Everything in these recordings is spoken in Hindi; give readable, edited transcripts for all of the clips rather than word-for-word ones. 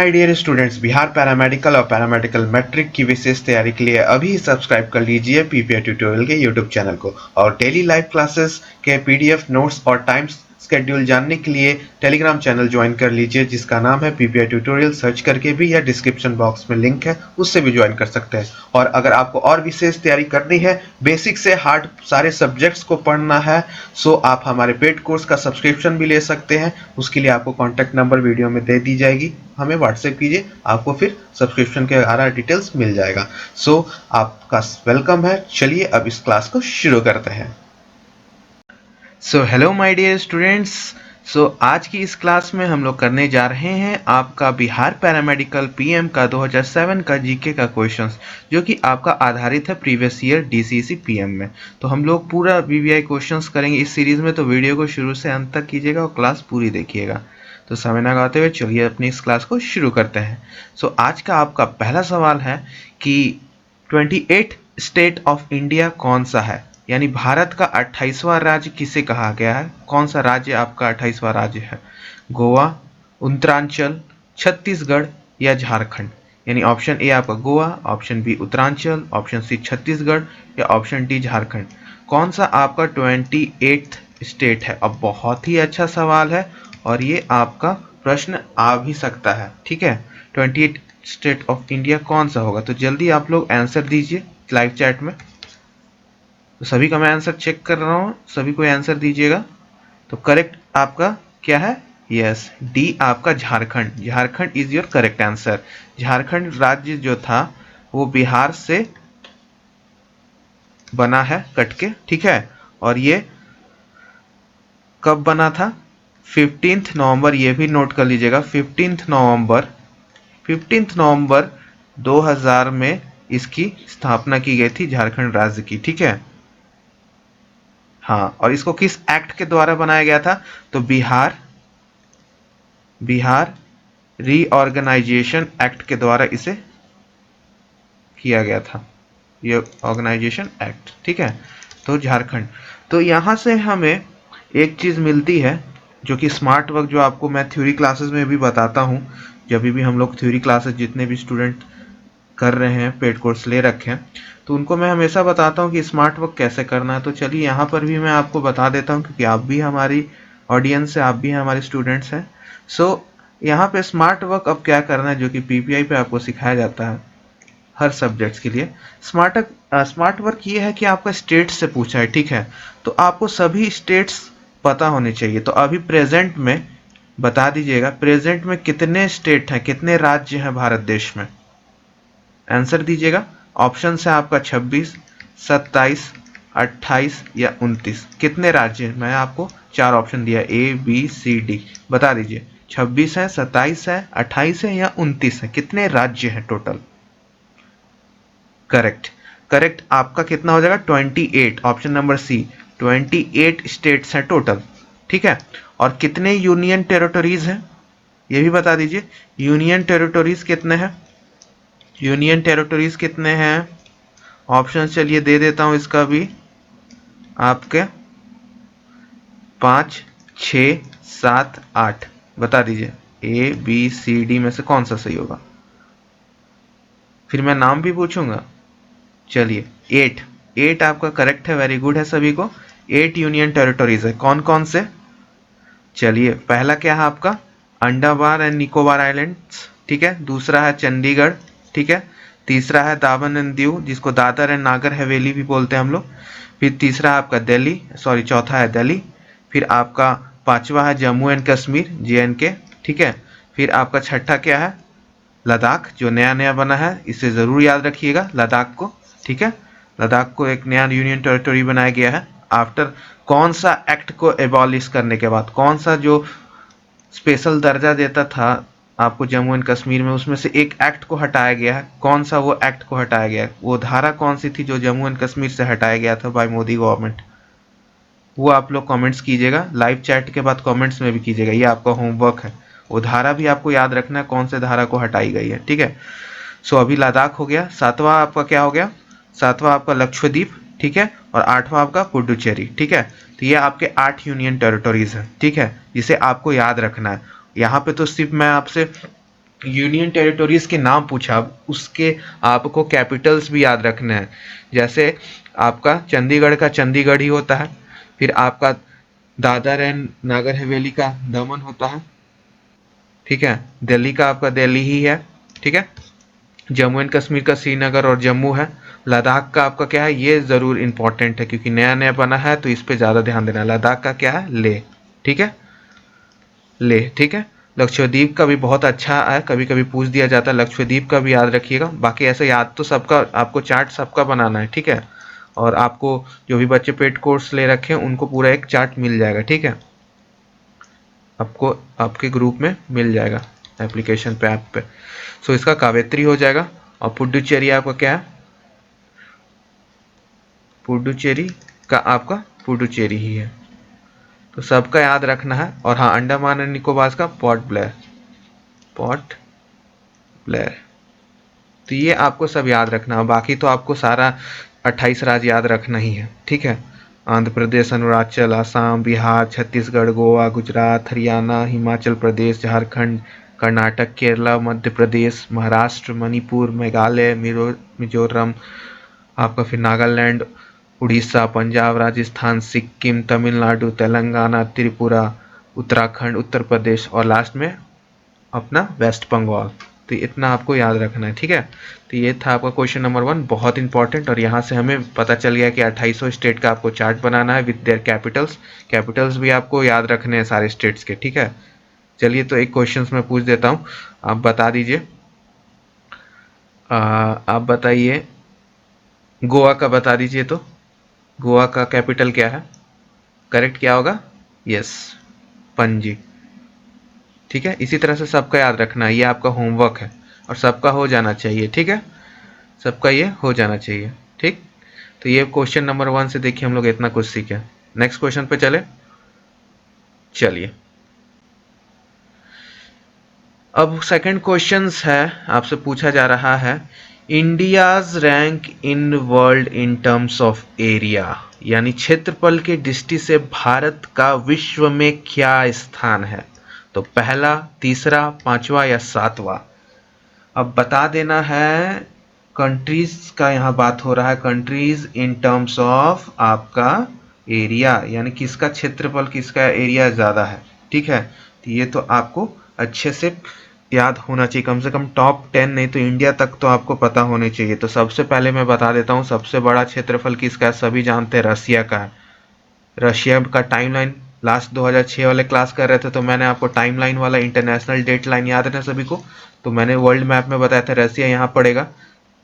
My dear students, Bihar paramedical और पैरामेडिकल मैट्रिक की विशेष तैयारी के लिए अभी सब्सक्राइब कर लीजिए पीपीआई ट्यूटोरियल के यूट्यूब चैनल को और डेली लाइव क्लासेस के पीडीएफ नोट्स और टाइम शेड्यूल जानने के लिए टेलीग्राम चैनल ज्वाइन कर लीजिए जिसका नाम है पीपीआई ट्यूटोरियल। सर्च करके भी या डिस्क्रिप्शन बॉक्स में लिंक है उससे भी ज्वाइन कर सकते हैं। और अगर आपको और विशेष तैयारी करनी है, बेसिक से हार्ड सारे सब्जेक्ट्स को पढ़ना है, सो आप हमारे पेड कोर्स का सब्सक्रिप्शन भी ले सकते हैं। उसके लिए आपको कॉन्टैक्ट नंबर वीडियो में दे दी जाएगी, हमें व्हाट्सएप कीजिए, आपको फिर सब्सक्रिप्शन के सारा डिटेल्स मिल जाएगा। सो आपका वेलकम है। चलिए अब इस क्लास को शुरू करते हैं। So hello my dear students, आज की इस क्लास में हम लोग करने जा रहे हैं आपका बिहार पैरामेडिकल पीएम का 2007 का जीके का क्वेश्चंस, जो कि आपका आधारित है प्रीवियस ईयर डीसीसी पीएम में। तो हम लोग पूरा बीबीआई क्वेश्चंस करेंगे इस सीरीज में, तो वीडियो को शुरू से अंत तक कीजिएगा और क्लास पूरी देखिएगा। तो समय ना गवाते हुए चलिए अपनी इस क्लास को शुरू करते हैं। आज का आपका पहला सवाल है कि 28 स्टेट ऑफ इंडिया कौन सा है, यानी भारत का 28वां राज्य किसे कहा गया है। कौन सा राज्य आपका 28वां राज्य है? गोवा, उत्तरांचल, छत्तीसगढ़ या झारखंड। यानी ऑप्शन ए आपका Goa, option B Uttaranchal, option C Chhattisgarh या ऑप्शन डी झारखंड। कौन सा आपका 28th स्टेट है? अब बहुत ही अच्छा सवाल है और ये आपका प्रश्न आ भी सकता है, ठीक है। 28 स्टेट ऑफ इंडिया कौन सा होगा? तो जल्दी आप लोग आंसर दीजिए लाइव चैट में। तो सभी का मैं आंसर चेक कर रहा हूँ, सभी को आंसर दीजिएगा। तो करेक्ट आपका क्या है? यस, डी आपका Jharkhand. Jharkhand is your correct answer. Jharkhand राज्य जो था वो बिहार से बना है कट के, ठीक है। और ये कब बना था? 15 नवंबर, ये भी नोट कर लीजिएगा। 15 नवंबर 2000 में इसकी स्थापना की गई थी झारखंड राज्य की, ठीक है। हाँ, और इसको किस एक्ट के द्वारा बनाया गया था? तो बिहार रीऑर्गेनाइजेशन एक्ट के द्वारा इसे किया गया था, ये ऑर्गेनाइजेशन एक्ट, ठीक है। तो झारखंड, तो यहाँ से हमें एक चीज़ मिलती है जो कि स्मार्ट वर्क, जो आपको मैं थ्योरी क्लासेस में भी बताता हूँ। जब भी हम लोग थ्योरी क्लासेस जितने भी स्टूडेंट कर रहे हैं, पेड कोर्स ले रखे हैं, तो उनको मैं हमेशा बताता हूँ कि स्मार्ट वर्क कैसे करना है। तो चलिए यहाँ पर भी मैं आपको बता देता हूँ, क्योंकि आप भी हमारी ऑडियंस है, आप भी हमारे स्टूडेंट्स हैं। यहाँ पे स्मार्ट वर्क अब क्या करना है, जो कि पीपीआई पे आपको सिखाया जाता है हर सब्जेक्ट्स के लिए। स्मार्ट वर्क ये है कि आपका स्टेट्स से पूछा है, ठीक है। तो आपको सभी स्टेट्स पता होने चाहिए। तो अभी प्रेजेंट में बता दीजिएगा, प्रेजेंट में कितने स्टेट हैं, कितने राज्य हैं भारत देश में? आंसर दीजिएगा। ऑप्शन है आपका 26, 27, 28 या 29। कितने राज्य? मैं आपको 4 ऑप्शन दिया, ए बी सी डी। बता दीजिए, 26 है, 27 है, 28 है या 29 है। कितने राज्य हैं टोटल? करेक्ट आपका कितना हो जाएगा? 28। ऑप्शन नंबर सी, 28 स्टेट्स हैं टोटल, ठीक है। और कितने यूनियन टेरिटरीज हैं ये भी बता दीजिए। यूनियन टेरिटरीज कितने हैं? यूनियन टेरिटरीज कितने हैं? ऑप्शन चलिए दे देता हूं इसका भी आपके, 5, 6, 7, 8। बता दीजिए ए बी सी डी में से कौन सा सही होगा। फिर मैं नाम भी पूछूंगा। चलिए 8 आपका करेक्ट है, वेरी गुड है सभी को। 8 यूनियन टेरिटरीज है। कौन कौन से? चलिए, पहला क्या है आपका? अंडमान एंड निकोबार आइलैंड्स, ठीक है। दूसरा है चंडीगढ़, ठीक है। तीसरा है दामन एंड दीव, जिसको दादर एंड नागर हवेली भी बोलते हैं हम लोग। फिर तीसरा है आपका दिल्ली, सॉरी चौथा है दिल्ली। फिर आपका 5वां है जम्मू एंड कश्मीर, JNK, ठीक है। फिर आपका 6ठा क्या है? लद्दाख, जो नया नया बना है, इसे ज़रूर याद रखिएगा लद्दाख को, ठीक है। लद्दाख को एक नया यूनियन टेरिटरी बनाया गया है आफ्टर कौन सा एक्ट को एबॉलिश करने के बाद? कौन सा जो स्पेशल दर्जा देता था आपको जम्मू एंड कश्मीर में, उसमें से एक एक्ट को हटाया गया है। कौन सा वो एक्ट को हटाया गया है? वो धारा कौन सी थी जो जम्मू एंड कश्मीर से हटाया गया था बाय मोदी गवर्नमेंट? वो आप लोग कमेंट्स कीजिएगा, लाइव चैट के बाद कमेंट्स में भी कीजिएगा, ये आपका होमवर्क है। वो धारा भी आपको याद रखना है, कौन से धारा को हटाई गई है, ठीक है। अभी लद्दाख हो गया। 7वां आपका क्या हो गया? 7वां आपका लक्षद्वीप, ठीक है। और 8वां आपका पुडुचेरी, ठीक है। तो ये आपके 8 यूनियन टेरिटरीज हैं, ठीक है, जिसे आपको याद रखना है। यहाँ पे तो सिर्फ मैं आपसे यूनियन टेरिटोरीज के नाम पूछा, अब उसके आपको कैपिटल्स भी याद रखना है। जैसे आपका चंडीगढ़ का चंडीगढ़ ही होता है, फिर आपका दादर एंड नागर हवेली का दमन होता है, ठीक है। दिल्ली का आपका दिल्ली ही है, ठीक है। जम्मू एंड कश्मीर का श्रीनगर और जम्मू है। लद्दाख का आपका क्या है, ये ज़रूर इंपॉर्टेंट है क्योंकि नया नया बना है तो इस पे ज़्यादा ध्यान देना। लद्दाख का क्या है, लेह, ठीक है, लेह, ठीक है। लक्षद्वीप का भी बहुत अच्छा है, कभी कभी पूछ दिया जाता है, लक्षद्वीप का भी याद रखिएगा। बाकी ऐसे याद तो सबका, आपको चार्ट सबका बनाना है, ठीक है। और आपको जो भी बच्चे पेड कोर्स ले रखे हैं उनको पूरा एक चार्ट मिल जाएगा, ठीक है। आपको आपके ग्रुप में मिल जाएगा एप्लीकेशन पे, ऐप पे। सो इसका कावेत्री हो जाएगा। और पुडुचेरी आपका क्या है, पुडुचेरी का आपका पुडुचेरी ही है। तो सबका याद रखना है। और हाँ, अंडमान एंड निकोबार का पोर्ट ब्लेयर, पोर्ट ब्लेयर। तो ये आपको सब याद रखना है। बाकी तो आपको सारा 28 राज्य याद रखना ही है, ठीक है। आंध्र प्रदेश, अरुणाचल, असम, बिहार, छत्तीसगढ़, गोवा, गुजरात, हरियाणा, हिमाचल प्रदेश, झारखंड, कर्नाटक, केरला, मध्य प्रदेश, महाराष्ट्र, मणिपुर, मेघालय, मिजोरम, आपका फिर नागालैंड, उड़ीसा, पंजाब, राजस्थान, सिक्किम, तमिलनाडु, तेलंगाना, त्रिपुरा, उत्तराखंड, उत्तर प्रदेश और लास्ट में अपना वेस्ट बंगाल। तो इतना आपको याद रखना है, ठीक है। तो ये था आपका क्वेश्चन नंबर 1, बहुत इंपॉर्टेंट। और यहाँ से हमें पता चल गया कि 2800 स्टेट का आपको चार्ट बनाना है विद देयर कैपिटल्स। कैपिटल्स भी आपको याद रखने हैं सारे स्टेट्स के, ठीक है। चलिए तो एक क्वेश्चन मैं पूछ देता हूँ, आप बता दीजिए। आप बताइए, गोवा का बता दीजिए। तो गोवा का कैपिटल क्या है, करेक्ट क्या होगा, यस, पणजी, ठीक है। इसी तरह से सबका याद रखना है, ये आपका होमवर्क है और सबका हो जाना चाहिए, ठीक है। सबका ये हो जाना चाहिए, ठीक। तो ये क्वेश्चन नंबर 1 से देखिए हम लोग इतना कुछ सीखे। नेक्स्ट क्वेश्चन पे चले, चलिए। अब सेकंड क्वेश्चन है, आपसे पूछा जा रहा है, India's rank in world in terms of area, यानी क्षेत्रफल की दृष्टि से भारत का विश्व में क्या स्थान है। तो पहला, तीसरा, पांचवा या सातवां। अब बता देना है। कंट्रीज का यहाँ बात हो रहा है, कंट्रीज इन टर्म्स ऑफ आपका एरिया, यानी किसका क्षेत्रफल, किसका एरिया ज़्यादा है, ठीक है। तो ये तो आपको अच्छे से याद होना चाहिए, कम से कम टॉप 10 नहीं तो इंडिया तक तो आपको पता होने चाहिए। तो सबसे पहले मैं बता देता हूँ, सबसे बड़ा क्षेत्रफल किसका है, सभी जानते हैं, रसिया का है। रशिया का टाइमलाइन लास्ट 2006 वाले क्लास कर रहे थे तो मैंने आपको टाइमलाइन वाला इंटरनेशनल डेट लाइन याद है ना सभी को। तो मैंने वर्ल्ड मैप में बताया था रसिया यहाँ पड़ेगा,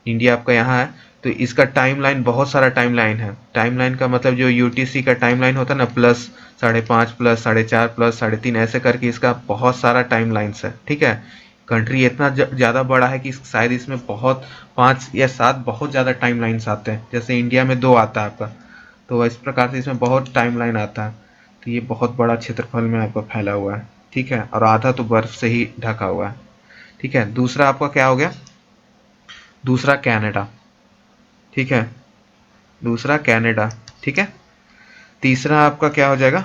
इंडिया आपका यहाँ है। तो इसका टाइमलाइन, बहुत सारा टाइमलाइन है। टाइमलाइन का मतलब जो यूटीसी का टाइमलाइन होता है ना, +5.5 +4.5 +3.5 ऐसे करके इसका बहुत सारा टाइमलाइंस है, ठीक है। कंट्री इतना ज़्यादा बड़ा है कि शायद इसमें बहुत 5 या 7 बहुत ज़्यादा टाइमलाइंस आते हैं, जैसे इंडिया में 2 आता है आपका। तो इस प्रकार से इसमें बहुत टाइमलाइन आता है। तो ये बहुत बड़ा क्षेत्रफल में आपका फैला हुआ है, ठीक है। और आधा तो बर्फ से ही ढका हुआ है, ठीक है। दूसरा आपका क्या हो गया, दूसरा कनाडा, ठीक है, दूसरा कनाडा, ठीक है। तीसरा आपका क्या हो जाएगा,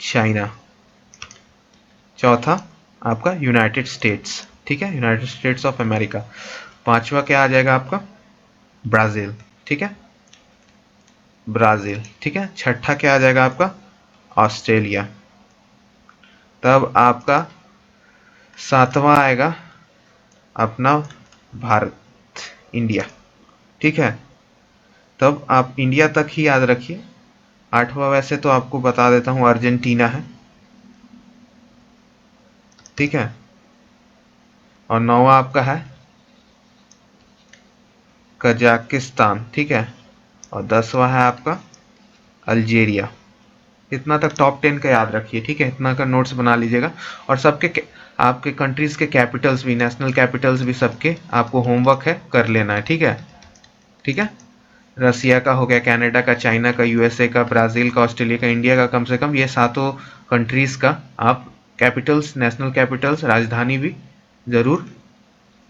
चाइना। चौथा आपका यूनाइटेड स्टेट्स, ठीक है, यूनाइटेड स्टेट्स ऑफ अमेरिका। पांचवा क्या आ जाएगा आपका, ब्राज़ील, ठीक है, ब्राज़ील, ठीक है। छठा क्या आ जाएगा आपका, ऑस्ट्रेलिया। तब आपका सातवां आएगा अपना भारत, इंडिया, ठीक है। तब आप इंडिया तक ही याद रखिए। आठवां वैसे तो आपको बता देता हूँ, अर्जेंटीना है, ठीक है। और नौवां आपका है कजाकिस्तान, ठीक है। और 10वां है आपका अल्जीरिया। इतना तक टॉप 10 का याद रखिए, ठीक है। इतना का नोट्स बना लीजिएगा। और आपके कंट्रीज के कैपिटल्स भी, नेशनल कैपिटल्स भी सबके आपको होमवर्क है, कर लेना है, ठीक है, ठीक है। रसिया का हो गया, कनाडा का, चाइना का, यूएसए का, ब्राज़ील का, ऑस्ट्रेलिया का, इंडिया का, कम से कम ये सातों कंट्रीज का आप कैपिटल्स, नेशनल कैपिटल्स, राजधानी भी ज़रूर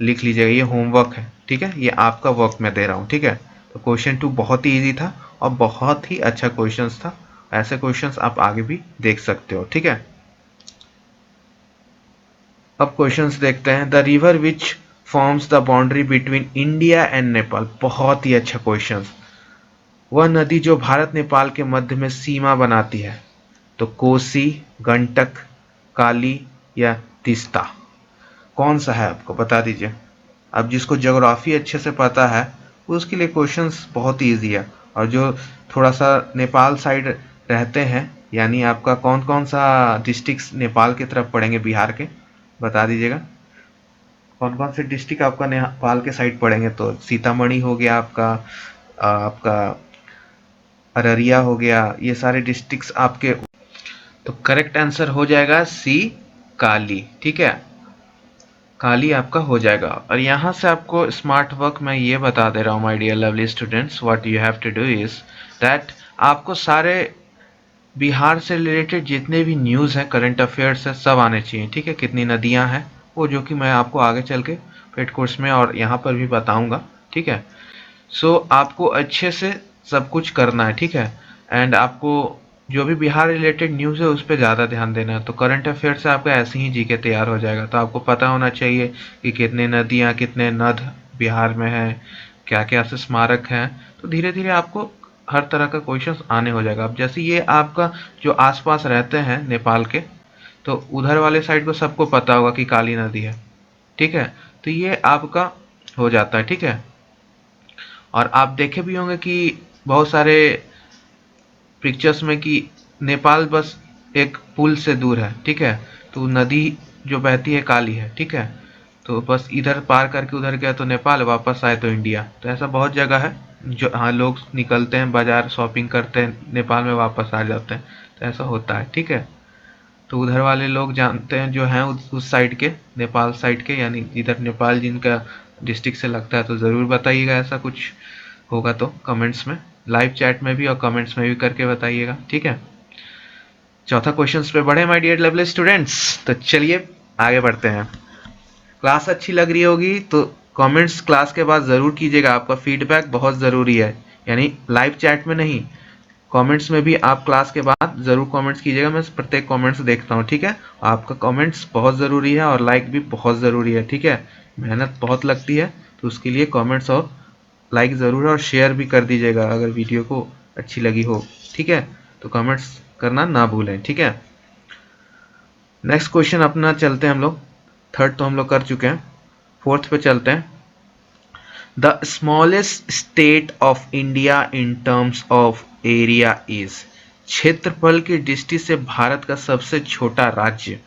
लिख लीजिएगा। ये होमवर्क है, ठीक है, ये आपका वर्क मैं दे रहा हूँ, ठीक है। तो क्वेश्चन 2 बहुत ही ईजी था और बहुत ही अच्छा क्वेश्चन था। ऐसे क्वेश्चंस आप आगे भी देख सकते हो, ठीक है। अब क्वेश्चंस देखते हैं। The river which forms the boundary between India and Nepal. बहुत ही अच्छा क्वेश्चन। वह नदी जो भारत नेपाल के मध्य में सीमा बनाती है, तो कोसी, गंडक, काली या तीस्ता, कौन सा है आपको बता दीजिए। अब जिसको ज्योग्राफी अच्छे से पता है उसके लिए क्वेश्चंस बहुत इजी है, और जो थोड़ा सा नेपाल साइड रहते हैं, यानी आपका कौन कौन सा डिस्ट्रिक्ट नेपाल की तरफ पड़ेंगे, बिहार के, बता दीजिएगा। कौन कौन से डिस्ट्रिक्ट आपका नेपाल के साइड पड़ेंगे, तो सीतामढ़ी हो गया आपका, आपका अररिया हो गया, ये सारे डिस्ट्रिक्ट्स आपके। तो करेक्ट आंसर हो जाएगा सी, काली। ठीक है, काली आपका हो जाएगा। और यहाँ से आपको स्मार्ट वर्क मैं ये बता दे रहा हूँ my dear lovely students, what you have to do is that आपको सारे बिहार से रिलेटेड जितने भी न्यूज़ हैं, करंट अफेयर्स है, सब आने चाहिए। ठीक है, कितनी नदियाँ हैं वो, जो कि मैं आपको आगे चल के पेड कोर्स में और यहाँ पर भी बताऊंगा। ठीक है, सो आपको अच्छे से सब कुछ करना है। ठीक है, एंड आपको जो भी बिहार रिलेटेड न्यूज़ है उस पर ज़्यादा ध्यान देना है। तो करंट अफेयर से आपका ऐसे ही जीके तैयार हो जाएगा। तो आपको पता होना चाहिए कि कितने नदियाँ, कितने नद बिहार में हैं, क्या क्या से स्मारक हैं। तो धीरे धीरे आपको हर तरह का क्वेश्चन आने हो जाएगा। अब जैसे ये आपका जो आसपास रहते हैं नेपाल के, तो उधर वाले साइड को सबको पता होगा कि काली नदी है। ठीक है, तो ये आपका हो जाता है। ठीक है, और आप देखे भी होंगे कि बहुत सारे पिक्चर्स में कि नेपाल बस एक पुल से दूर है। ठीक है, तो नदी जो बहती है काली है। ठीक है, तो बस इधर पार करके उधर गया तो नेपाल, वापस आए तो इंडिया। तो ऐसा बहुत जगह है जो, हाँ, लोग निकलते हैं बाजार शॉपिंग करते हैं, नेपाल में वापस आ जाते हैं। तो ऐसा होता है। ठीक है, तो उधर वाले लोग जानते हैं जो हैं उस साइड के, नेपाल साइड के, यानी इधर नेपाल जिनका डिस्ट्रिक्ट से लगता है, तो ज़रूर बताइएगा ऐसा कुछ होगा तो कमेंट्स में, लाइव चैट में भी और कमेंट्स में भी करके बताइएगा। ठीक है, चौथा क्वेश्चन पे बढ़े माय डियर लवली स्टूडेंट्स। तो चलिए आगे बढ़ते हैं। क्लास अच्छी लग रही होगी तो कमेंट्स क्लास के बाद ज़रूर कीजिएगा। आपका फीडबैक बहुत ज़रूरी है, यानी लाइव चैट में नहीं, कमेंट्स में भी आप क्लास के बाद ज़रूर कमेंट्स कीजिएगा। मैं प्रत्येक कमेंट्स देखता हूँ। ठीक है, आपका कमेंट्स बहुत ज़रूरी है और लाइक भी बहुत ज़रूरी है। ठीक है, मेहनत बहुत लगती है, तो उसके लिए कमेंट्स और लाइक ज़रूर है, और शेयर भी कर दीजिएगा अगर वीडियो को अच्छी लगी हो। ठीक है, तो कमेंट्स करना ना भूलें। ठीक है, नेक्स्ट क्वेश्चन अपना चलते हैं हम लोग। थर्ड तो हम लोग कर चुके हैं, फोर्थ पे चलते हैं। The smallest state of India in terms of area is. क्षेत्रफल की दृष्टि से भारत का सबसे छोटा राज्य।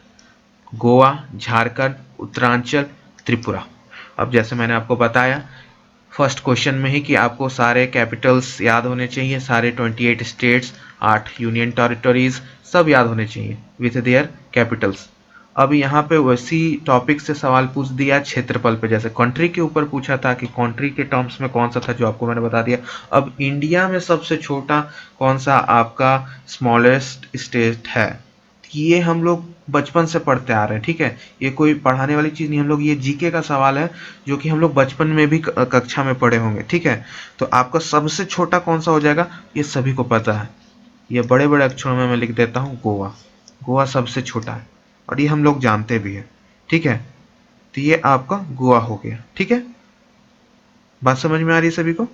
गोवा, झारखंड, उत्तरांचल, त्रिपुरा। अब जैसे मैंने आपको बताया फर्स्ट क्वेश्चन में ही कि आपको सारे कैपिटल्स याद होने चाहिए, सारे 28 स्टेट्स, 8 यूनियन टेरिटरीज, सब याद होने चाहिए विथ देयर कैपिटल्स। अब यहाँ पे वैसी टॉपिक से सवाल पूछ दिया क्षेत्रफल पे, जैसे कंट्री के ऊपर पूछा था कि कंट्री के टर्म्स में कौन सा था, जो आपको मैंने बता दिया। अब इंडिया में सबसे छोटा कौन सा आपका स्मॉलेस्ट स्टेट है, ये हम लोग बचपन से पढ़ते आ रहे हैं। ठीक है, ये कोई पढ़ाने वाली चीज़ नहीं, हम लोग, ये जीके का सवाल है जो कि हम लोग बचपन में भी कक्षा में पढ़े होंगे। ठीक है, तो आपका सबसे छोटा कौन सा हो जाएगा, ये सभी को पता है। ये बड़े बड़े अक्षरों में मैं लिख देता हूँ, गोवा। गोवा सबसे छोटा है और ये हम लोग जानते भी हैं। ठीक है, तो ये आपका गोवा हो गया। ठीक है, बात समझ में आ रही है सभी को।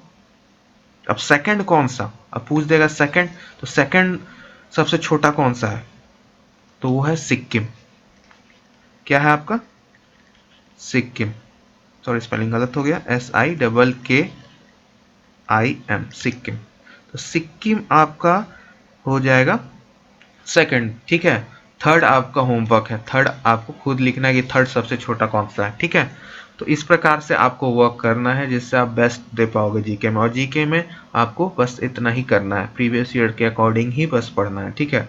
अब सेकंड कौन सा, अब पूछ देगा सेकंड, तो सेकंड सबसे छोटा कौन सा है, तो वो है सिक्किम। क्या है आपका, सिक्किम। सॉरी स्पेलिंग गलत हो गया, SIKKIM, सिक्किम। तो सिक्किम आपका हो जाएगा सेकंड। ठीक है, थर्ड आपका होमवर्क है, थर्ड आपको खुद लिखना है कि थर्ड सबसे छोटा कौन सा है। ठीक है, तो इस प्रकार से आपको वर्क करना है जिससे आप बेस्ट दे पाओगे जीके में। और जीके में आपको बस इतना ही करना है, प्रीवियस ईयर के अकॉर्डिंग ही बस पढ़ना है। ठीक है,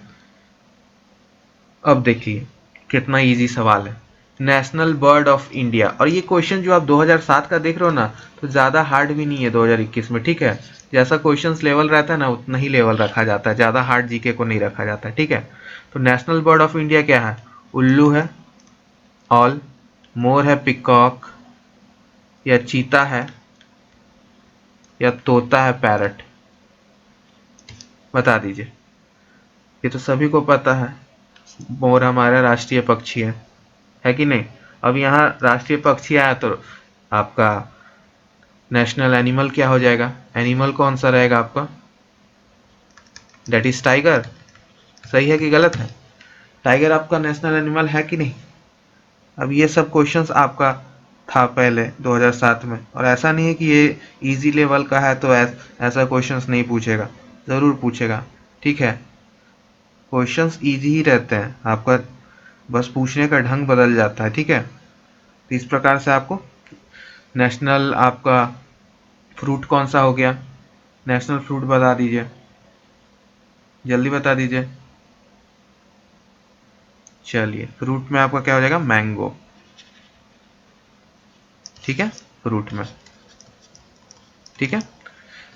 अब देखिए कितना इजी सवाल है। नेशनल बर्ड ऑफ इंडिया, और ये क्वेश्चन जो आप 2007 का देख रहे हो ना, तो ज़्यादा हार्ड भी नहीं है 2021 में। ठीक है, जैसा क्वेश्चंस लेवल रहता है ना, उतना ही लेवल रखा जाता है, ज़्यादा हार्ड जीके को नहीं रखा जाता है। ठीक है, तो नेशनल बर्ड ऑफ इंडिया क्या है, उल्लू है, ऑल, मोर है, पिकॉक, या चीता है, या तोता है, पैरट, बता दीजिए। ये तो सभी को पता है, मोर हमारा राष्ट्रीय पक्षी है। है कि नहीं। अब यहाँ राष्ट्रीय पक्षी आया तो आपका नेशनल एनिमल क्या हो जाएगा, एनिमल कौन सा रहेगा आपका, डेट इज टाइगर। सही है कि गलत है, टाइगर आपका नेशनल एनिमल है कि नहीं। अब ये सब क्वेश्चंस आपका था पहले 2007 में, और ऐसा नहीं है कि ये इजी लेवल का है तो ऐसा क्वेश्चंस नहीं पूछेगा, ज़रूर पूछेगा। ठीक है, क्वेश्चंस इजी ही रहते हैं, आपका बस पूछने का ढंग बदल जाता है। ठीक है, तो इस प्रकार से आपको नेशनल आपका फ्रूट कौन सा हो गया, नेशनल फ्रूट बता दीजिए, जल्दी बता दीजिए। चलिए, फ्रूट में आपका क्या हो जाएगा, मैंगो। ठीक है, फ्रूट में। ठीक है,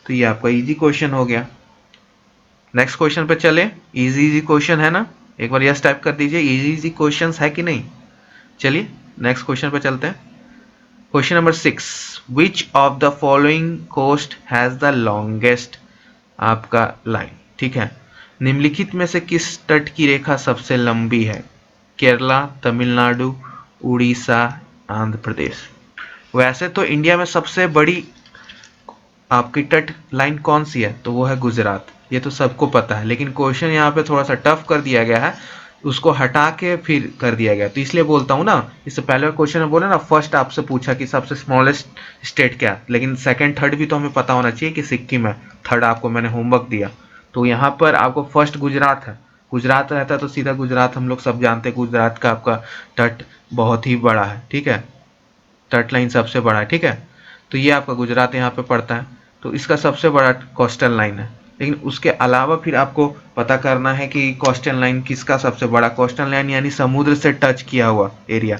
तो ये आपका इजी क्वेश्चन हो गया। नेक्स्ट क्वेश्चन पे चले, इजी इजी क्वेश्चन है ना, एक बार यस टाइप कर दीजिए, इजी इजी क्वेश्चन है कि नहीं। चलिए नेक्स्ट क्वेश्चन पे चलते हैं। Question number 6, which of the following coast has the longest आपका लाइन। ठीक है, निम्नलिखित में से किस तट की रेखा सबसे लंबी है, केरला, तमिलनाडु, उड़ीसा, आंध्र प्रदेश। वैसे तो इंडिया में सबसे बड़ी आपकी तट लाइन कौन सी है, तो वो है गुजरात, ये तो सबको पता है, लेकिन क्वेश्चन यहाँ पे थोड़ा सा टफ कर दिया गया है, उसको हटा के फिर कर दिया गया, तो इसलिए बोलता हूँ ना, इससे पहले क्वेश्चन में बोले ना, फर्स्ट आपसे पूछा कि सबसे स्मॉलेस्ट स्टेट क्या, लेकिन सेकंड थर्ड भी तो हमें पता होना चाहिए कि सिक्किम है, थर्ड आपको मैंने होमवर्क दिया, तो यहाँ पर आपको फर्स्ट गुजरात है, गुजरात रहता तो सीधा गुजरात, हम लोग सब जानते हैं गुजरात का आपका तट बहुत ही बड़ा है। ठीक है, तट लाइन सबसे बड़ा है। ठीक है, तो ये आपका गुजरात यहाँ पे पड़ता है, तो इसका सबसे बड़ा कोस्टल लाइन है, लेकिन उसके अलावा फिर आपको पता करना है कि कोस्टल लाइन किसका सबसे बड़ा, कोस्टल लाइन यानी समुद्र से टच किया हुआ एरिया,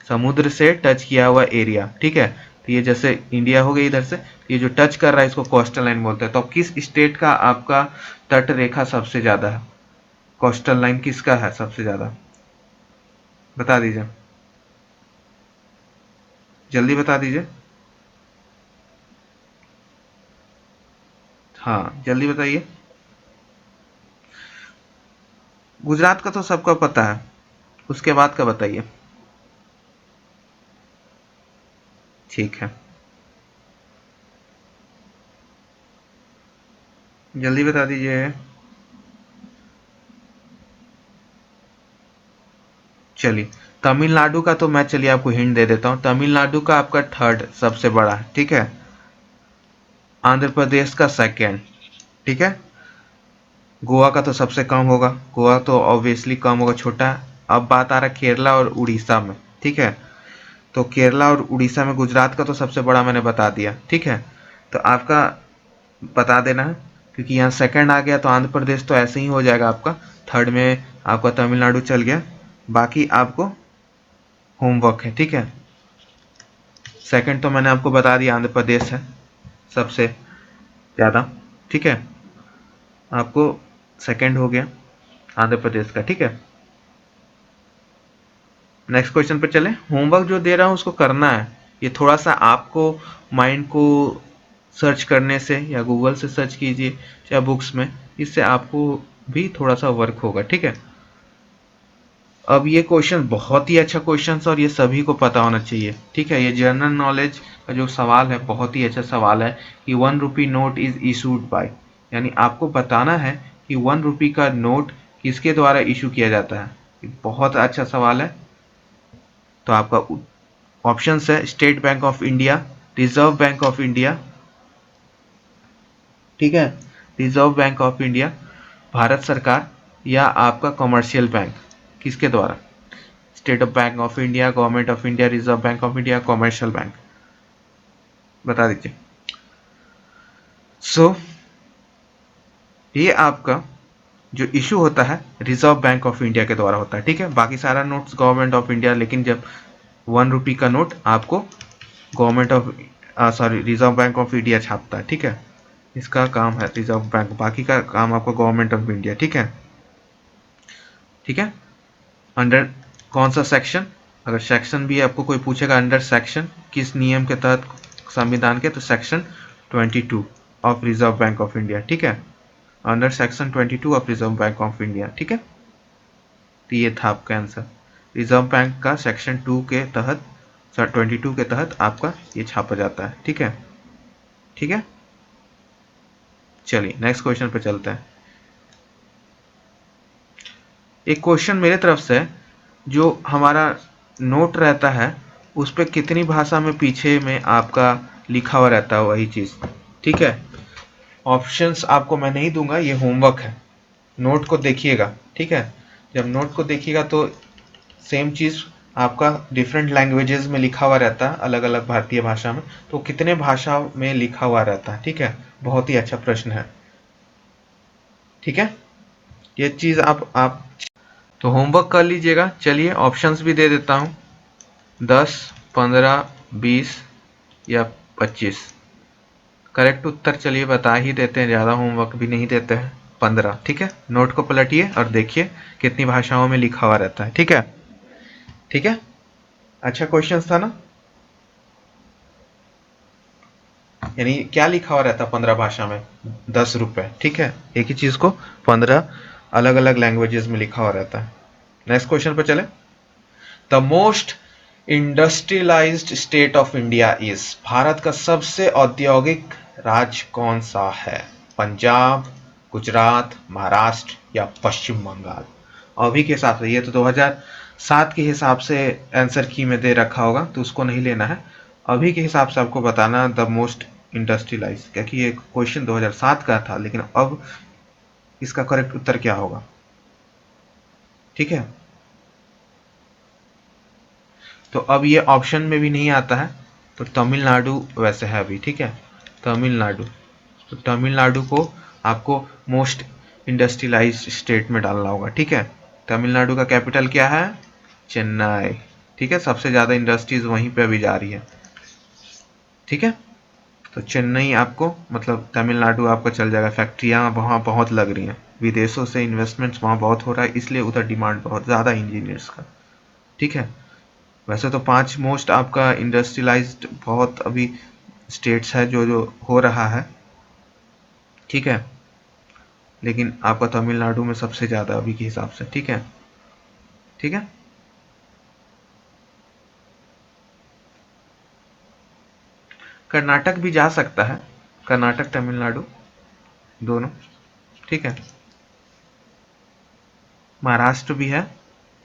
समुद्र से टच किया हुआ एरिया। ठीक है, तो ये जैसे इंडिया हो गई इधर से, ये जो टच कर रहा है इसको कोस्टल लाइन बोलते हैं। तो किस स्टेट का आपका तट रेखा सबसे ज्यादा है, कोस्टल लाइन किसका है सबसे ज्यादा, बता दीजिए, जल्दी बता दीजिए। हाँ जल्दी बताइए। गुजरात का तो सबको पता है, उसके बाद का बताइए। ठीक है, जल्दी बता दीजिए। चलिए, तमिलनाडु का तो मैं चलिए आपको हिंट दे देता हूँ, तमिलनाडु का आपका थर्ड सबसे बड़ा है। ठीक है, आंध्र प्रदेश का सेकेंड। ठीक है, गोवा का तो सबसे कम होगा, गोवा तो ऑब्वियसली कम होगा, छोटा है। अब बात आ रहा है केरला और उड़ीसा में। ठीक है, तो केरला और उड़ीसा में गुजरात का तो सबसे बड़ा मैंने बता दिया। ठीक है, तो आपका बता देना है, क्योंकि यहाँ सेकंड आ गया तो आंध्र प्रदेश तो ऐसे ही हो जाएगा आपका, थर्ड में आपका तमिलनाडु चल गया, बाकी आपको होमवर्क है। ठीक है, सेकंड तो मैंने आपको बता दिया आंध्र प्रदेश है सबसे ज़्यादा। ठीक है, आपको सेकंड हो गया आंध्र प्रदेश का। ठीक है, नेक्स्ट क्वेश्चन पे चले, होमवर्क जो दे रहा हूँ उसको करना है, ये थोड़ा सा आपको माइंड को सर्च करने से या गूगल से सर्च कीजिए या बुक्स में, इससे आपको भी थोड़ा सा वर्क होगा। ठीक है, अब ये क्वेश्चन बहुत ही अच्छा क्वेश्चन है और ये सभी को पता होना चाहिए। ठीक है, ये जनरल नॉलेज का जो सवाल है बहुत ही अच्छा सवाल है कि 1 rupee note is issued by, यानी आपको बताना है कि 1 रुपी का नोट किसके द्वारा इशू किया जाता है। बहुत अच्छा सवाल है। तो आपका ऑप्शन है state bank of India, reserve Bank of India. ठीक है, reserve Bank of India, Bharat सरकार, या आपका कमर्शियल बैंक, किसके द्वारा, state of bank of India, government of India, reserve Bank of India, commercial bank, बता दीजिए। सो ये आपका जो इशू होता है रिजर्व बैंक ऑफ इंडिया के द्वारा होता है। ठीक है, बाकी सारा नोट्स गवर्नमेंट ऑफ इंडिया, लेकिन जब 1 रुपी का नोट आपको government of sorry Reserve Bank of India छापता है। ठीक है, इसका काम है रिजर्व बैंक, बाकी का काम आपको गवर्नमेंट ऑफ इंडिया। ठीक है, ठीक है, अंडर कौन सा सेक्शन, अगर सेक्शन भी आपको कोई पूछेगा अंडर सेक्शन किस नियम के तहत संविधान के, तो section 22 of reserve Bank of India. ठीक है, under section 22 of reserve Bank of India. ठीक है, तो ये था आपका आंसर। रिजर्व बैंक का सेक्शन 2 के तहत 22 के तहत आपका ये छापा जाता है। ठीक है, ठीक है। चलिए नेक्स्ट क्वेश्चन पे चलते हैं। एक क्वेश्चन मेरे तरफ से जो हमारा नोट रहता है उस पर कितनी भाषा में पीछे में आपका लिखा हुआ रहता है वही चीज़। ठीक है, ऑप्शंस आपको मैं नहीं दूंगा, ये होमवर्क है। नोट को देखिएगा। ठीक है, जब नोट को देखिएगा तो सेम चीज़ आपका डिफरेंट लैंग्वेजेस में लिखा हुआ रहता है, अलग अलग भारतीय भाषा में, तो कितने भाषा में लिखा हुआ रहता है। ठीक है, बहुत ही अच्छा प्रश्न है। ठीक है, ये चीज़ आप तो होमवर्क कर लीजिएगा। चलिए ऑप्शंस भी दे देता हूँ, 10, 15, 20 या 25। करेक्ट उत्तर चलिए बता ही देते हैं, ज़्यादा होमवर्क भी नहीं देते हैं। 15। ठीक है, नोट को पलटिए और देखिए कितनी भाषाओं में लिखा हुआ रहता है। ठीक है, ठीक है, अच्छा क्वेश्चन था ना। यानी क्या लिखा हुआ रहता है 15 भाषा में? 10 रुपए। ठीक है, एक ही चीज को 15 अलग अलग लैंग्वेजेस में लिखा हुआ रहता है। नेक्स्ट क्वेश्चन पर चले। The most industrialised state of India is, Bharat का सबसे औद्योगिक राज्य कौन सा है? पंजाब, गुजरात, महाराष्ट्र या पश्चिम बंगाल? अभी के हिसाब से, ये तो 2007 के हिसाब से आंसर की में दे रखा होगा तो उसको नहीं लेना है। अभी के हिसाब से आपको बताना द मोस्ट इंडस्ट्रियलाइज, क्योंकि ये क्वेश्चन 2007 का था, लेकिन अब इसका करेक्ट उत्तर क्या होगा? ठीक है, तो अब ये ऑप्शन में भी नहीं आता है, तो तमिलनाडु वैसे है अभी। ठीक है, तमिलनाडु, तो तमिलनाडु को आपको मोस्ट इंडस्ट्रियलाइज्ड स्टेट में डालना होगा। ठीक है, तमिलनाडु का कैपिटल क्या है? चेन्नई। ठीक है, सबसे ज़्यादा इंडस्ट्रीज वहीं पे अभी जा रही है। ठीक है, तो चेन्नई आपको, मतलब तमिलनाडु आपका चल जाएगा। फैक्ट्रियाँ वहाँ बहुत लग रही हैं, विदेशों से इन्वेस्टमेंट्स वहाँ बहुत हो रहा है, इसलिए उधर डिमांड बहुत ज़्यादा इंजीनियर्स का। ठीक है, वैसे तो 5 मोस्ट आपका इंडस्ट्रियलाइज्ड बहुत अभी स्टेट्स है जो जो हो रहा है। ठीक है, लेकिन आपका तमिलनाडु में सबसे ज़्यादा अभी के हिसाब से। ठीक है, ठीक है, कर्नाटक भी जा सकता है, कर्नाटक तमिलनाडु दोनों। ठीक है, महाराष्ट्र भी है,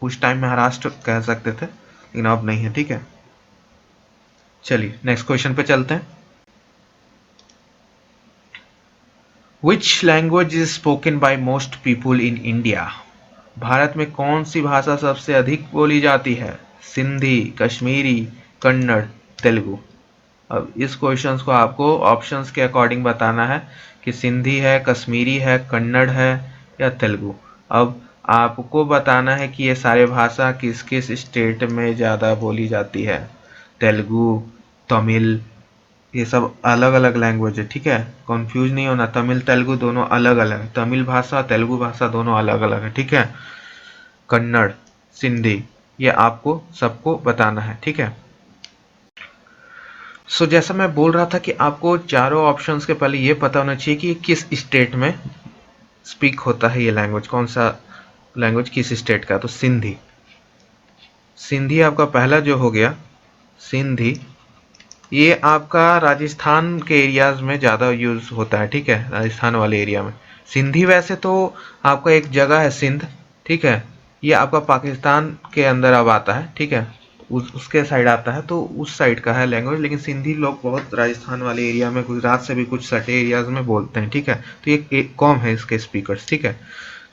उस टाइम महाराष्ट्र कह सकते थे लेकिन अब नहीं है। ठीक है, चलिए नेक्स्ट क्वेश्चन पे चलते हैं। Which language is spoken by most people in India? Bharat में कौन सी भाषा सबसे अधिक बोली जाती है? सिंधी, कश्मीरी, कन्नड़, तेलुगु? अब इस क्वेश्चंस को आपको ऑप्शंस के अकॉर्डिंग बताना है कि सिंधी है, कश्मीरी है, कन्नड़ है या तेलुगु। अब आपको बताना है कि ये सारे भाषा किस किस स्टेट में ज़्यादा बोली जाती है। तेलुगु, तमिल, ये सब अलग अलग लैंग्वेज है। ठीक है, कंफ्यूज नहीं होना, तमिल तेलुगु दोनों अलग अलग है, तमिल भाषा तेलुगु भाषा दोनों अलग अलग है। ठीक है, कन्नड़, सिंधी, ये आपको सबको बताना है। ठीक है, सो जैसा मैं बोल रहा था कि आपको चारों ऑप्शंस के पहले ये पता होना चाहिए कि किस स्टेट में स्पीक होता है ये लैंग्वेज, कौन सा लैंग्वेज किस स्टेट का। तो सिंधी, सिंधी आपका पहला जो हो गया सिंधी, ये आपका राजस्थान के एरियाज में ज़्यादा यूज़ होता है। ठीक है, राजस्थान वाले एरिया में सिंधी। वैसे तो आपका एक जगह है सिंध, ठीक है, ये आपका पाकिस्तान के अंदर अब आता है। ठीक है, उसके साइड आता है, तो उस साइड का है लैंग्वेज, लेकिन सिंधी लोग बहुत राजस्थान वाले एरिया में, गुजरात से भी कुछ सटे एरियाज में बोलते हैं। ठीक है, तो ये एक कॉम है इसके स्पीकर्स। ठीक है,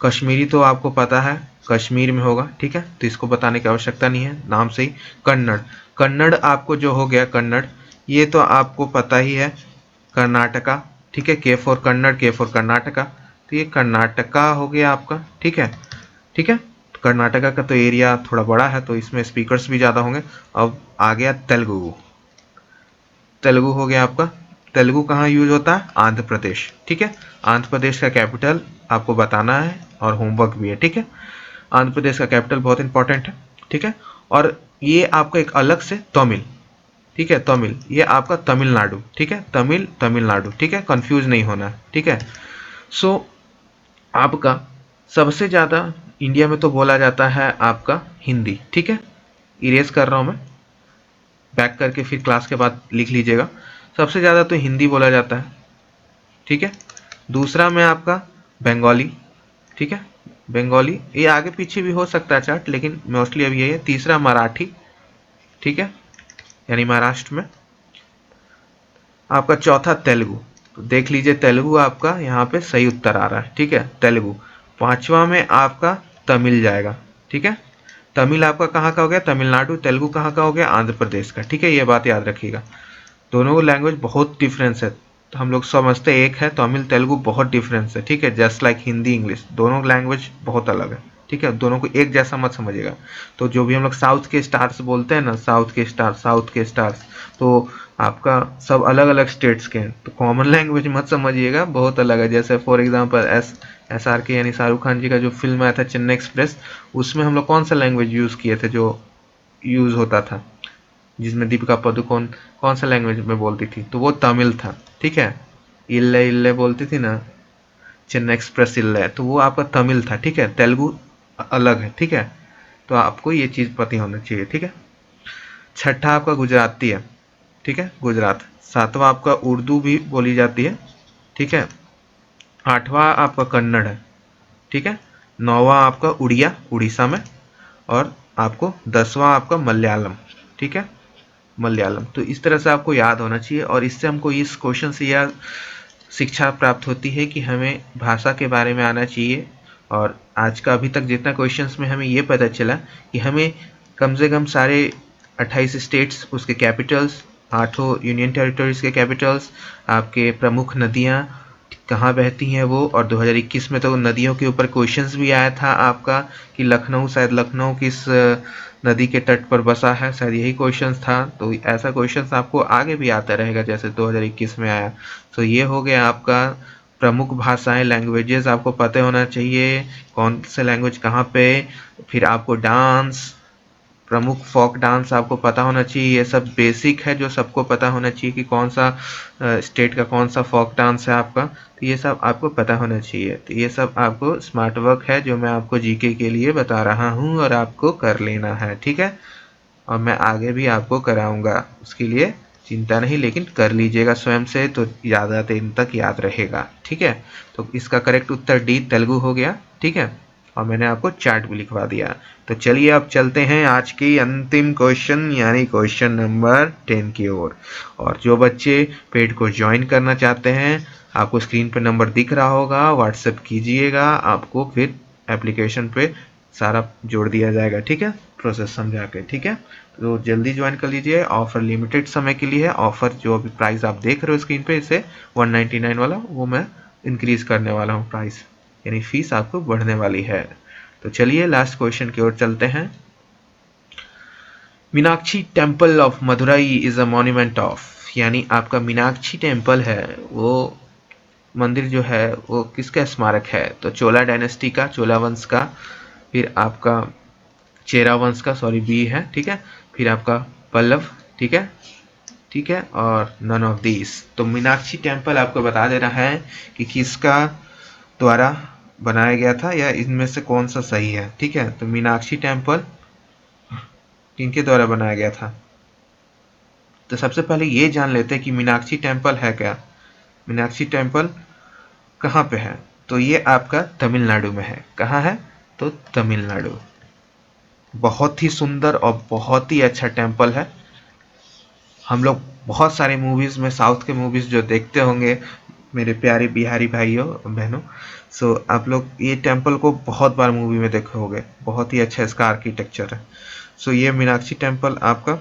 कश्मीरी तो आपको पता है कश्मीर में होगा। ठीक है, तो इसको बताने की आवश्यकता नहीं है, नाम से ही। कन्नड़, कन्नड़ आपको जो हो गया कन्नड़, ये तो आपको पता ही है, कर्नाटका। ठीक है, के फॉर कन्नड़, के फॉर कर्नाटका, तो ये कर्नाटका हो गया आपका। ठीक है, ठीक है, तो कर्नाटका का तो एरिया थोड़ा बड़ा है, तो इसमें स्पीकर्स भी ज़्यादा होंगे। अब आ गया तेलुगु, तेलुगु हो गया आपका। तेलुगु कहाँ यूज होता है? आंध्र प्रदेश। ठीक है, आंध्र प्रदेश का कैपिटल आपको बताना है और होमवर्क भी है। ठीक है, आंध्र प्रदेश का कैपिटल बहुत इंपॉर्टेंट है। ठीक है, और ये आपका एक अलग से तमिल। ठीक है, तमिल, ये आपका तमिलनाडु। ठीक है, तमिल तमिलनाडु। ठीक है, कंफ्यूज नहीं होना है। ठीक है, सो आपका सबसे ज़्यादा इंडिया में तो बोला जाता है आपका हिंदी, ठीक है। इरेज कर रहा हूँ मैं, बैक करके फिर क्लास के बाद लिख लीजिएगा। सबसे ज़्यादा तो हिंदी बोला जाता है, ठीक है। दूसरा में आपका बंगाली, ठीक है। बंगाली, ये आगे पीछे भी हो सकता है चार्ट, लेकिन मोस्टली अभी यही है। तीसरा मराठी, ठीक है, यानी महाराष्ट्र में। आपका चौथा तेलुगु, तो देख लीजिए तेलुगु आपका यहाँ पे सही उत्तर आ रहा है, ठीक है, तेलुगु। पांचवा में आपका तमिल जाएगा, ठीक है। तमिल आपका कहाँ का हो गया, तमिलनाडु। तेलुगु कहाँ का हो गया, आंध्र प्रदेश का, ठीक है। ये बात याद रखिएगा, दोनों लैंग्वेज बहुत डिफरेंस है। तो हम लोग समझते एक है, तमिल तेलुगु बहुत डिफरेंस है, ठीक है। जस्ट लाइक हिंदी इंग्लिश, दोनों लैंग्वेज बहुत अलग है, ठीक है। दोनों को एक जैसा मत समझिएगा। तो जो भी हम लोग साउथ के स्टार्स बोलते हैं ना, साउथ के स्टार, साउथ के स्टार्स, तो आपका सब अलग अलग स्टेट्स के हैं। तो कॉमन लैंग्वेज मत समझिएगा, बहुत अलग है। जैसे फॉर एग्जांपल SRK यानी शाहरुख खान जी का जो फिल्म आया था चेन्नई एक्सप्रेस, उसमें हम लोग कौन सा लैंग्वेज यूज़ किए थे, जो यूज़ होता था, जिसमें दीपिका पादुकोण कौन सा लैंग्वेज में बोलती थी, तो वो तमिल था, ठीक है। इल्ले इल्ले बोलती थी ना, चेन्नई एक्सप्रेस इल्ले, तो वो आपका तमिल था, ठीक है। तेलुगु अलग है, ठीक है। तो आपको ये चीज़ पता होना चाहिए, ठीक है। छठा आपका गुजराती है, ठीक है, गुजरात। सातवां आपका उर्दू भी बोली जाती है, ठीक है। आठवां आपका कन्नड़ है, ठीक है। नौवां आपका उड़िया, उड़ीसा में। और आपको 10वां आपका मलयालम, ठीक है, मलयालम। तो इस तरह से आपको याद होना चाहिए, और इससे हमको इस क्वेश्चन से यह शिक्षा प्राप्त होती है कि हमें भाषा के बारे में आना चाहिए। और आज का अभी तक जितना क्वेश्चंस में हमें ये पता चला कि हमें कम से कम सारे 28 स्टेट्स, उसके कैपिटल्स, 8 यूनियन टेरिटरीज के कैपिटल्स, आपके प्रमुख नदियाँ कहाँ बहती हैं वो। और 2021 में तो नदियों के ऊपर क्वेश्चंस भी आया था आपका, कि लखनऊ, शायद लखनऊ किस नदी के तट पर बसा है, शायद यही क्वेश्चंस था। तो ऐसा क्वेश्चंस आपको आगे भी आता रहेगा, जैसे 2021 में आया। तो ये हो गया आपका प्रमुख भाषाएं, लैंग्वेजेस आपको पता होना चाहिए, कौन से लैंग्वेज कहाँ पे। फिर आपको डांस, प्रमुख फोक डांस आपको पता होना चाहिए। ये सब बेसिक है जो सबको पता होना चाहिए, कि कौन सा स्टेट का कौन सा फोक डांस है आपका। तो ये सब आपको पता होना चाहिए। तो ये सब आपको स्मार्ट वर्क है जो मैं आपको जीके के लिए बता रहा हूँ, और आपको कर लेना है, ठीक है। और मैं आगे भी आपको कराऊंगा, उसके लिए चिंता नहीं, लेकिन कर लीजिएगा स्वयं से, तो ज़्यादा दिन तक याद रहेगा, ठीक है। तो इसका करेक्ट उत्तर डी, तेलुगु हो गया, ठीक है। और मैंने आपको चार्ट भी लिखवा दिया। तो चलिए अब चलते हैं आज की अंतिम क्वेश्चन, यानी क्वेश्चन नंबर 10 की ओर। और जो बच्चे पेड को ज्वाइन करना चाहते हैं, आपको स्क्रीन पर नंबर दिख रहा होगा, व्हाट्सएप कीजिएगा, आपको फिर एप्लीकेशन पे सारा जोड़ दिया जाएगा, ठीक है, प्रोसेस समझा के, ठीक है। तो जल्दी ज्वाइन कर लीजिए, ऑफर लिमिटेड समय के लिए है। ऑफर जो अभी प्राइस आप देख रहे हो स्क्रीन पे, इसे 199 वाला, वो मैं इंक्रीज करने वाला हूँ प्राइस, यानी फीस आपको बढ़ने वाली है। तो चलिए लास्ट क्वेश्चन की ओर चलते हैं। Meenakshi temple of Madurai is a monument of, यानी आपका मीनाक्षी टेम्पल है, वो मंदिर जो है वो किसका स्मारक है, तो चोला डायनेस्टी का, चोला वंश का। फिर आपका चेरा वंश का, सॉरी बी है, ठीक है। फिर आपका पल्लव, ठीक है, ठीक है, और नन ऑफ दीज। तो मीनाक्षी टेम्पल आपको बता दे रहा है कि किसका द्वारा बनाया गया था, या इनमें से कौन सा सही है, ठीक है। तो मीनाक्षी टेम्पल किनके द्वारा बनाया गया था। तो सबसे पहले ये जान लेते हैं कि मीनाक्षी टेम्पल है क्या। मीनाक्षी टेम्पल कहाँ पे है, तो ये आपका तमिलनाडु में है। कहाँ है, तो तमिलनाडु। बहुत ही सुंदर और बहुत ही अच्छा टेम्पल है। हम लोग बहुत सारे मूवीज में, साउथ के मूवीज जो देखते होंगे मेरे प्यारे बिहारी भाइयों बहनों, सो आप लोग ये टेम्पल को बहुत बार मूवी में देखे होंगे। बहुत ही अच्छा इसका आर्किटेक्चर है। सो ये मीनाक्षी टेम्पल आपका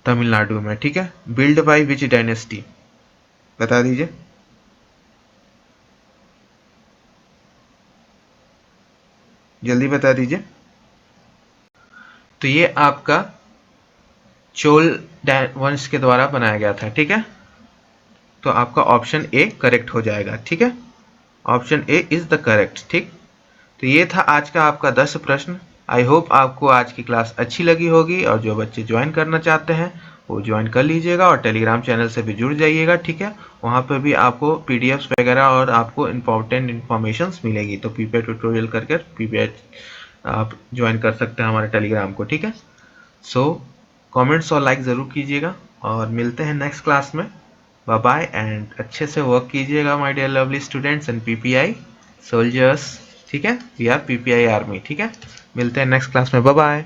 तमिलनाडु में, ठीक है। बिल्ड बाय विच डायनेस्टी, बता दीजिए। जल्दी बता दीजिए। तो ये आपका चोल वंश के द्वारा बनाया गया था, ठीक है। तो आपका ऑप्शन ए करेक्ट हो जाएगा, ठीक है। Option A is the correct, ठीक। तो ये था आज का आपका 10 प्रश्न। आई होप आपको आज की क्लास अच्छी लगी होगी, और जो बच्चे ज्वाइन करना चाहते हैं वो ज्वाइन कर लीजिएगा और टेलीग्राम चैनल से भी जुड़ जाइएगा, ठीक है। वहाँ पर भी आपको पीडीएफ्स वगैरह और आपको इम्पोर्टेंट इन्फॉर्मेशंस मिलेगी। तो पीपीआई ट्यूटोरियल करके पीपीआई आप ज्वाइन कर सकते हैं हमारे टेलीग्राम को, ठीक है। सो कमेंट्स और लाइक ज़रूर कीजिएगा और मिलते हैं नेक्स्ट क्लास में। बाय बाय एंड अच्छे से वर्क कीजिएगा my dear lovely students and PPI soldiers, ठीक है। वी आर पीपीआई आर्मी, ठीक है। मिलते हैं नेक्स्ट क्लास में, बाय बाय।